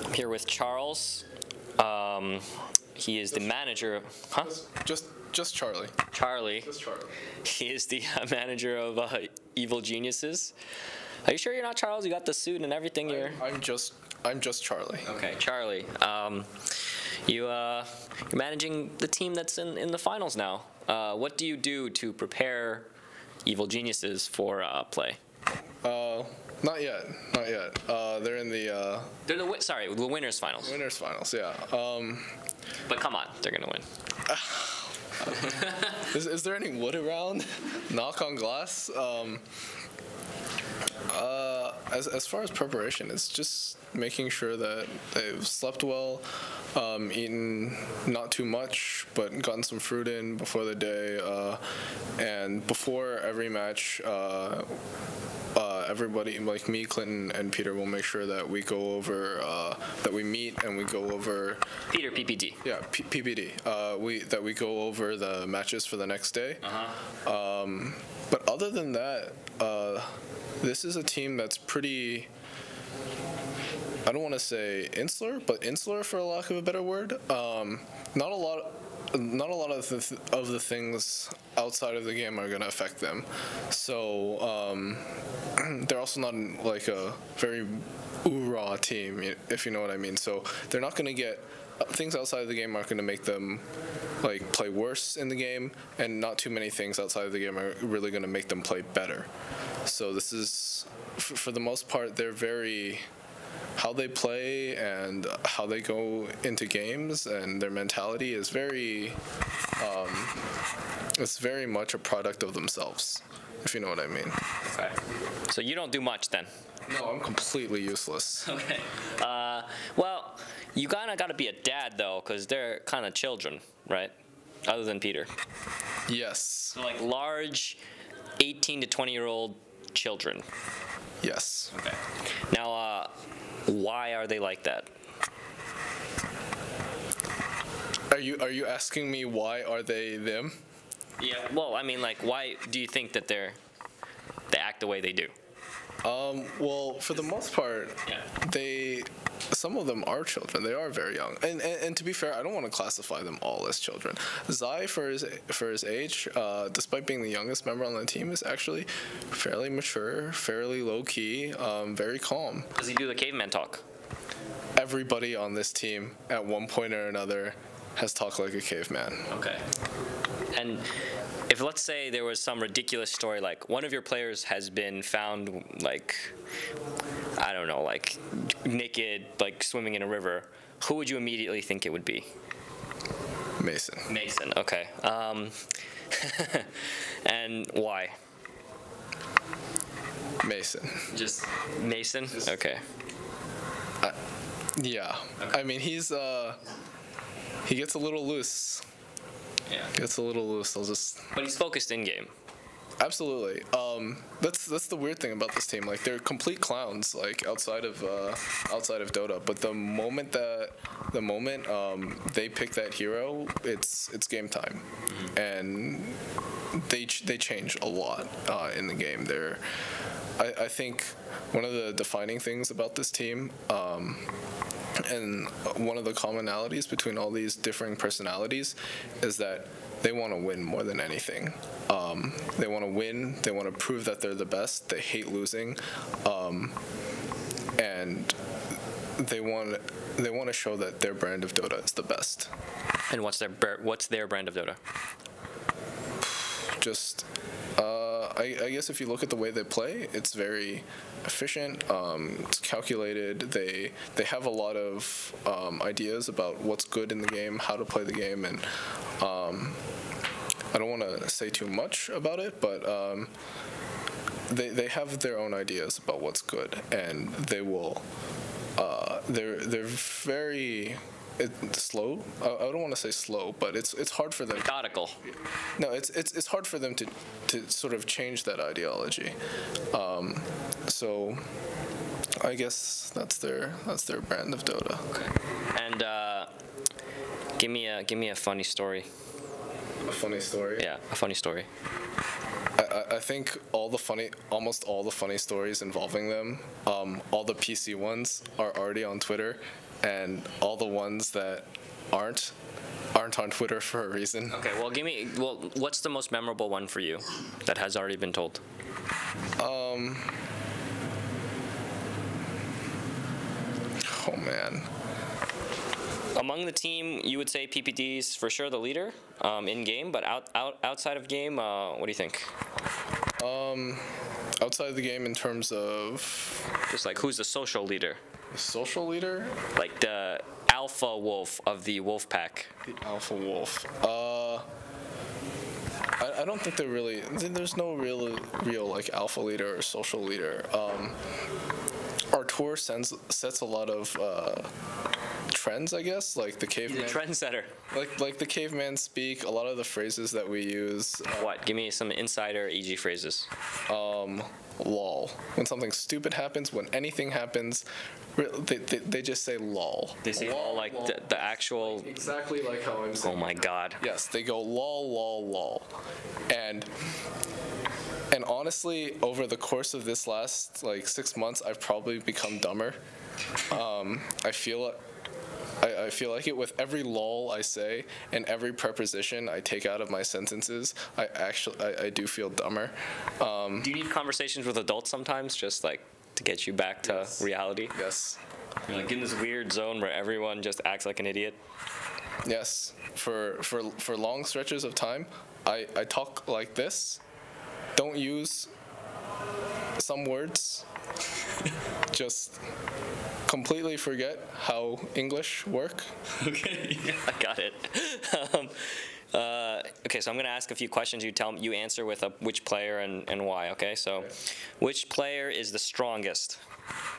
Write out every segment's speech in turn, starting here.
I'm here with Charles. He is the manager of... Huh? Just Charlie. Charlie. Just Charlie. He is the manager of Evil Geniuses. Are you sure you're not Charles? You got the suit and everything. I'm just Charlie. Okay, Charlie. You're managing the team that's in the finals now. What do you do to prepare Evil Geniuses for play? Not yet. They're in the. They're the winners finals. Winners finals, yeah. But come on, they're gonna win. Is there any wood around? Knock on glass. As far as preparation, it's just making sure that they've slept well, eaten not too much, but gotten some fruit in before the day, and before every match, everybody, like me, Clinton, and Peter, will make sure that we go over, that we meet and we go over... Peter, PPD. Yeah, PPD. That we go over the matches for the next day. But other than that, this is a team that's pretty... I don't want to say insular, but insular for a lack of a better word. Not a lot of the things outside of the game are going to affect them. So they're also not like a very oorah team, if you know what I mean. So they're not going to get things outside of the game aren't going to make them like play worse in the game, and not too many things outside of the game are really going to make them play better. So this is, for the most part, they're very... how they play and how they go into games and their mentality is very, it's very much a product of themselves, if you know what I mean. Okay. So you don't do much then? No, I'm completely useless. Okay. Well, you kind of got to be a dad though, because they're kind of children, right? Other than Peter. Yes. So like large 18 to 20-year-old children. Yes. Okay. Now, why are they like that? Are you asking me why are they them? Yeah. Well, I mean, like, why do you think that they act the way they do? Well, for the most part, yeah. Some of them are children. They are very young, and to be fair, I don't want to classify them all as children. Zai, for his age, despite being the youngest member on the team, is actually fairly mature, fairly low key, very calm. Does he do the caveman talk? Everybody on this team, at one point or another, has talked like a caveman. Okay. And if, let's say, there was some ridiculous story, like one of your players has been found, like, I don't know, like naked, like swimming in a river, who would you immediately think it would be? Mason. Mason, okay. And why? Mason. Just Mason? Okay. Yeah. Okay. I mean, he gets a little loose. Yeah. Gets a little loose. But he's focused in game. Absolutely. That's the weird thing about this team. Like, they're complete clowns, like outside of Dota. But the moment they pick that hero, it's game time, and they change a lot in the game. I think one of the defining things about this team, and one of the commonalities between all these differing personalities, is that they want to win more than anything. They want to win. They want to prove that they're the best. They hate losing, and they want to show that their brand of Dota is the best. And what's their brand of Dota? Just, I guess if you look at the way they play, it's very efficient. It's calculated. They have a lot of ideas about what's good in the game, how to play the game, and I don't want to say too much about it, but they have their own ideas about what's good, and they will. They're very slow. I don't want to say slow, but it's hard for them. Methodical. No, it's hard for them to sort of change that ideology. So I guess that's their brand of Dota. Okay. And give me a funny story. A funny story? Yeah, a funny story. I think almost all the funny stories involving them, all the PC ones are already on Twitter, and all the ones that aren't on Twitter for a reason. Okay, well, what's the most memorable one for you that has already been told? Oh man. Among the team, you would say PPD's for sure the leader in game, but outside of game, what do you think? Outside of the game in terms of Just like who's the social leader? the social leader? Like the alpha wolf of the wolf pack. The alpha wolf. I don't think there's no real like alpha leader or social leader. Our tour sets a lot of trends, I guess, like the caveman. He's a trendsetter. Like the caveman speak. A lot of the phrases that we use. What? Give me some insider EG phrases. Lol. When something stupid happens, when anything happens, they just say lol. They say lol like lol. the actual. Exactly like how I'm saying. Oh my god. Yes, they go lol, lol, lol, and honestly, over the course of this last like 6 months, I've probably become dumber. I feel like it with every lol I say and every preposition I take out of my sentences. I do feel dumber. Do you need conversations with adults sometimes, just like to get you back to reality? Yes. You're like in this weird zone where everyone just acts like an idiot. Yes. For long stretches of time, I talk like this. Don't use some words. Just completely forget how English work. Okay, yeah, I got it. Okay, so I'm gonna ask a few questions. You answer with which player and why. Okay, so which player is the strongest?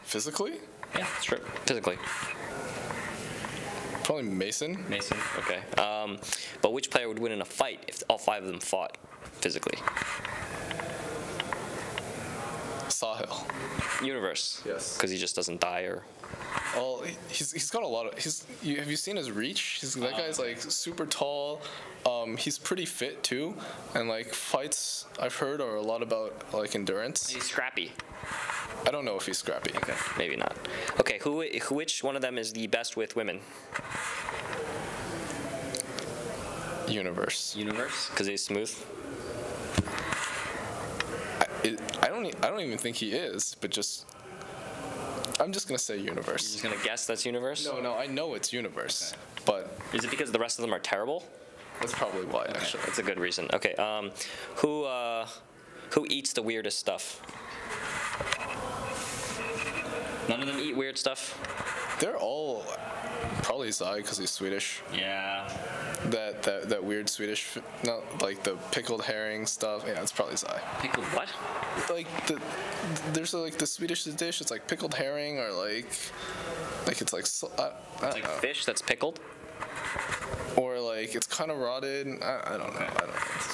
Physically? Yeah, that's true. Physically. Probably Mason. Mason. Okay. But which player would win in a fight if all 5 of them fought physically? Sahil. Universe. Yes. Because he just doesn't die or. Well, he's got a lot of. Have you seen his reach? That guy's like super tall. He's pretty fit too, and like fights I've heard are a lot about like endurance. He's scrappy. I don't know if he's scrappy. Okay. Maybe not. Okay. Which one of them is the best with women? Universe. Universe. Because he's smooth. I don't even think he is, but I'm just gonna say Universe. You're just gonna guess that's Universe? No, I know it's Universe, but Is it because the rest of them are terrible? that's probably why. Actually, That's a good reason. Okay. Who eats the weirdest stuff? None of them eat weird stuff. they're all probably Zai because he's Swedish. Yeah. That weird Swedish, not like the pickled herring stuff. Yeah, it's probably Zai. Pickled what? Like there's like the Swedish dish. It's like pickled herring or like it's like It's like fish that's pickled. or like it's kind of rotted. I don't know.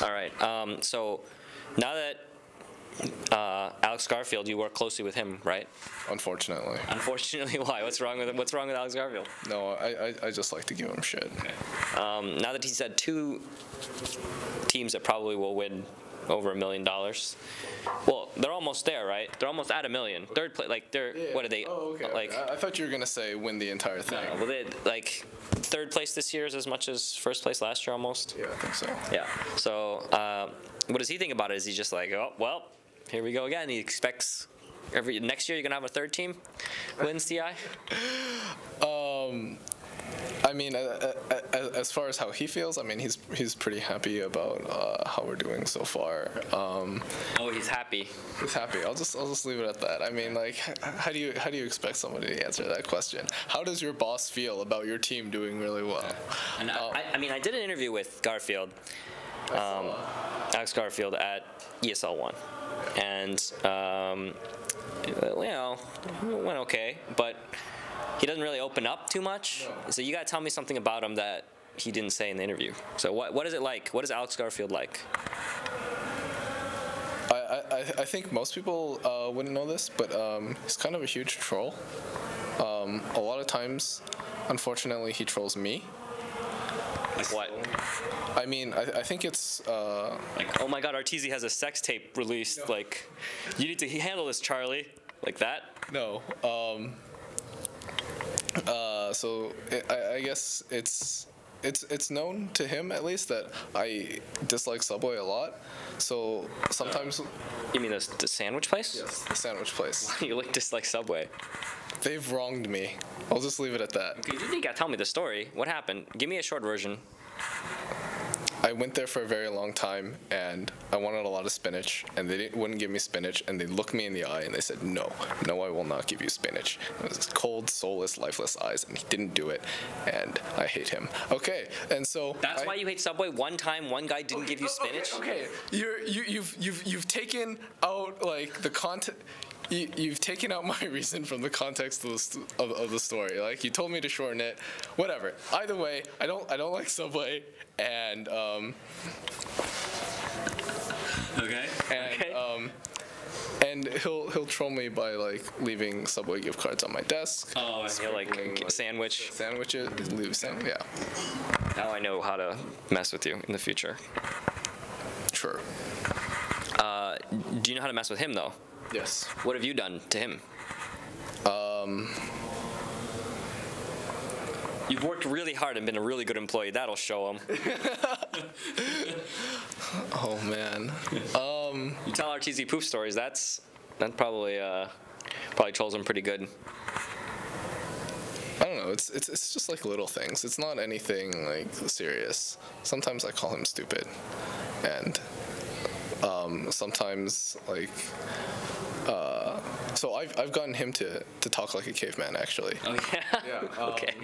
All right. So now that Alex Garfield, you work closely with him, right? Unfortunately. Unfortunately, why? What's wrong with Alex Garfield? No, I just like to give him shit. Now that he's had 2 teams that probably will win over $1 million. Well, they're almost there, right? They're almost at $1 million. Third place, like they're what are they? Oh, okay. Like I thought you were gonna say win the entire thing. well, they like third place this year is as much as first place last year almost. Yeah, I think so. Yeah. So what does he think about it? Is he just like, oh well, here we go again? He expects next year you're gonna have a third team wins TI. I mean, as far as how he feels, I mean, he's pretty happy about how we're doing so far. Oh, he's happy. He's happy. I'll just leave it at that. I mean, like, how do you expect somebody to answer that question? How does your boss feel about your team doing really well? And I mean, I did an interview with Garfield, Alex Garfield at ESL 1, and you know, it went okay, but he doesn't really open up too much. No. So you gotta tell me something about him that he didn't say in the interview. So what is it like? What is Alex Garfield like? I think most people wouldn't know this, but he's kind of a huge troll. A lot of times, unfortunately, he trolls me. Like what? I mean, I think it's Like, oh my God, Arteezy has a sex tape released. Like, you need to handle this, Charlie. Like that? no. So I guess it's known to him at least that I dislike Subway a lot. So sometimes. You mean the sandwich place? Yes, the sandwich place. You like dislike Subway? They've wronged me. I'll just leave it at that. Okay, you gotta tell me the story. What happened? Give me a short version. I went there for a very long time, and I wanted a lot of spinach, and they wouldn't give me spinach, and they looked me in the eye, and they said, no, I will not give you spinach. It was cold, soulless, lifeless eyes, and he didn't do it, and I hate him. Okay, and so That's why you hate Subway? One time, one guy didn't give you spinach? Okay. You've taken out like the content. You've taken out my reason from the context of the story. Like, you told me to shorten it. Whatever. Either way, I don't like Subway, and Okay. and he'll troll me by like leaving Subway gift cards on my desk. Oh, and he'll like sandwiches, leave sandwich. Yeah. Now I know how to mess with you in the future. Sure. Do you know how to mess with him though? Yes. What have you done to him? You've worked really hard and been a really good employee. That'll show him. Oh man. You tell Arteezy poof stories. That probably trolls him pretty good. I don't know. It's just like little things. It's not anything like serious. Sometimes I call him stupid, and sometimes like. So I've gotten him to talk like a caveman, actually. Oh yeah. Yeah. Okay.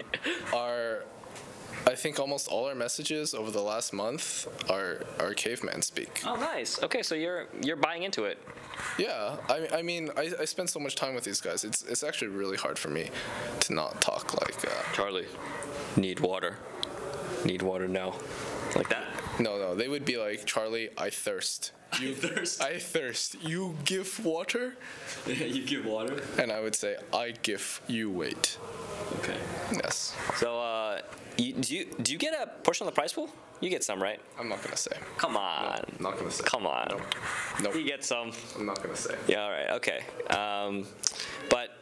I think almost all our messages over the last month are caveman speak. Oh nice. Okay, so you're buying into it. Yeah. I mean I spend so much time with these guys. It's actually really hard for me to not talk like. Charlie, need water. Need water now. Like that? No. They would be like, Charlie, I thirst. You thirst. I thirst. You give water? You give water? And I would say, I give you weight. Okay. Yes. So, do you get a portion of the prize pool? You get some, right? I'm not gonna say. Come on. No, not gonna say. Come on. Nope. You get some. I'm not gonna say. Yeah. All right. Okay. But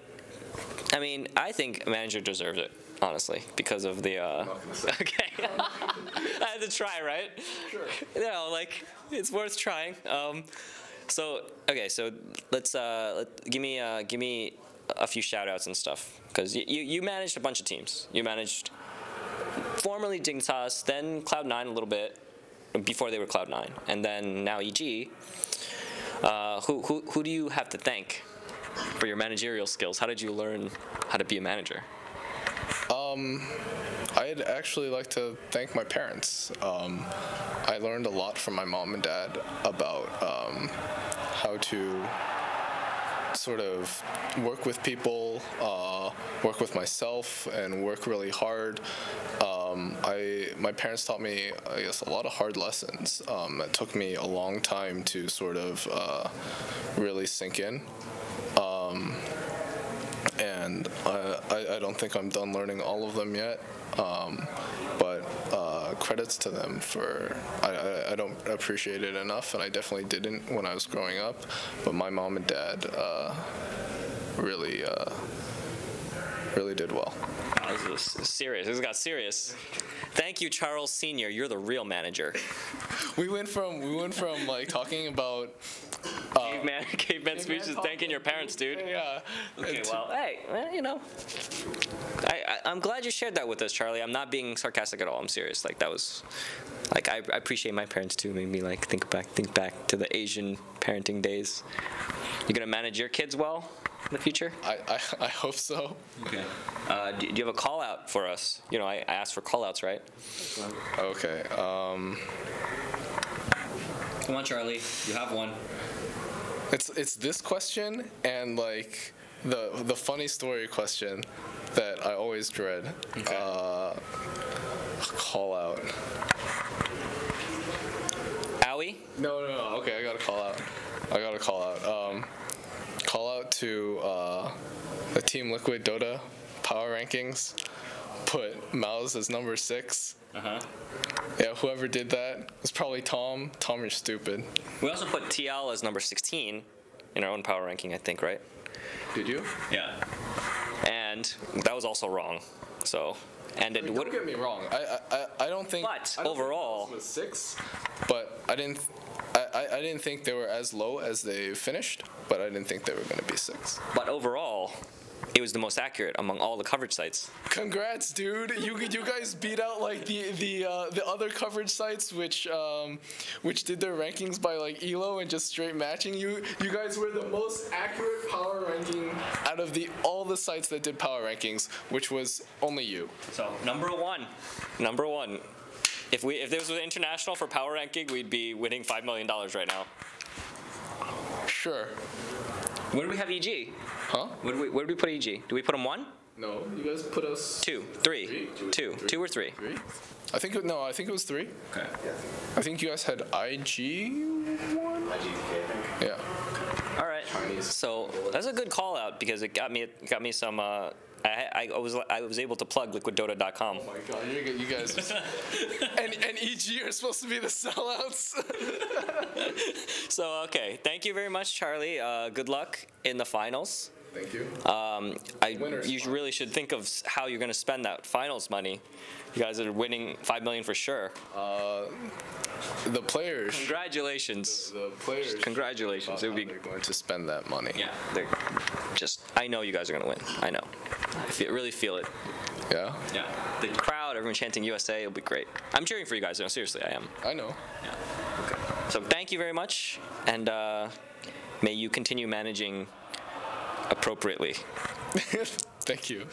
I mean, I think a manager deserves it, honestly, because of the. I'm not gonna say. Okay. I had to try, right? Sure. You know, like it's worth trying. So okay, so let's give me a few shout outs and stuff, because you managed a bunch of teams. You managed formerly Dignitas, then Cloud9 a little bit before they were Cloud9, and then now EG. Who do you have to thank for your managerial skills? How did you learn how to be a manager? I'd actually like to thank my parents. I learned a lot from my mom and dad about how to sort of work with people, work with myself, and work really hard. My parents taught me, I guess, a lot of hard lessons. It took me a long time to sort of really sink in. And I don't think I'm done learning all of them yet, but credits to them for, I don't appreciate it enough, and I definitely didn't when I was growing up, but my mom and dad really did well. This is serious. This got serious. Thank you, Charles Sr. You're the real manager. We went from like talking about caveman speeches, thanking your parents, dude. Yeah. Okay, well, hey, you know, I'm glad you shared that with us, Charlie. I'm not being sarcastic at all. I'm serious. Like that was, like I appreciate my parents too. Made me like think back to the Asian parenting days. You gonna manage your kids well in the future? I hope so. Okay. Do you have a call out for us? You know, I asked for call outs, right? Okay. Come on, Charlie. You have one. It's this question and like the funny story question that I always dread. Okay. Call out. Owie? No. Okay, I gotta call out. Call out to the Team Liquid Dota power rankings. put Mouse as number 6. Uh-huh. Yeah, whoever did that was probably Tom. Tom, you're stupid. We also put TL as number 16 in our own power ranking, I think, right? Did you? Yeah. And that was also wrong. So, and it Don't get me wrong. I don't think. But I don't overall, think was 6. But I didn't think they were as low as they finished. But I didn't think they were going to be 6. but overall, it was the most accurate among all the coverage sites. Congrats, dude! You guys beat out like the other coverage sites which did their rankings by like ELO and just straight matching. You guys were the most accurate power ranking out of all the sites that did power rankings, which was only you. So number one. If this was international for power ranking, we'd be winning $5 million right now. Sure. Where do we have EG? Huh? Where did we put EG? Do we put him 1? No, you guys put us 2, 3, 2 or 3? 3. I think it was 3. Okay. I think you guys had IG 1. Yeah. All right. So that's a good call out because it got me some. I was able to plug liquiddota.com. Oh my god, you guys. and EG are supposed to be the sellouts. So okay, thank you very much, Charlie. Good luck in the finals. Thank you. You really should think of how you're going to spend that finals money. You guys are winning $5 million for sure. The players. Congratulations. The players. Congratulations. It would be. They're going to spend that money. Yeah. I know you guys are going to win. I know. I really feel it. Yeah. Yeah. The crowd, everyone chanting USA, it'll be great. I'm cheering for you guys. No, seriously, I am. I know. Yeah. Okay. So thank you very much, and may you continue managing appropriately. Thank you.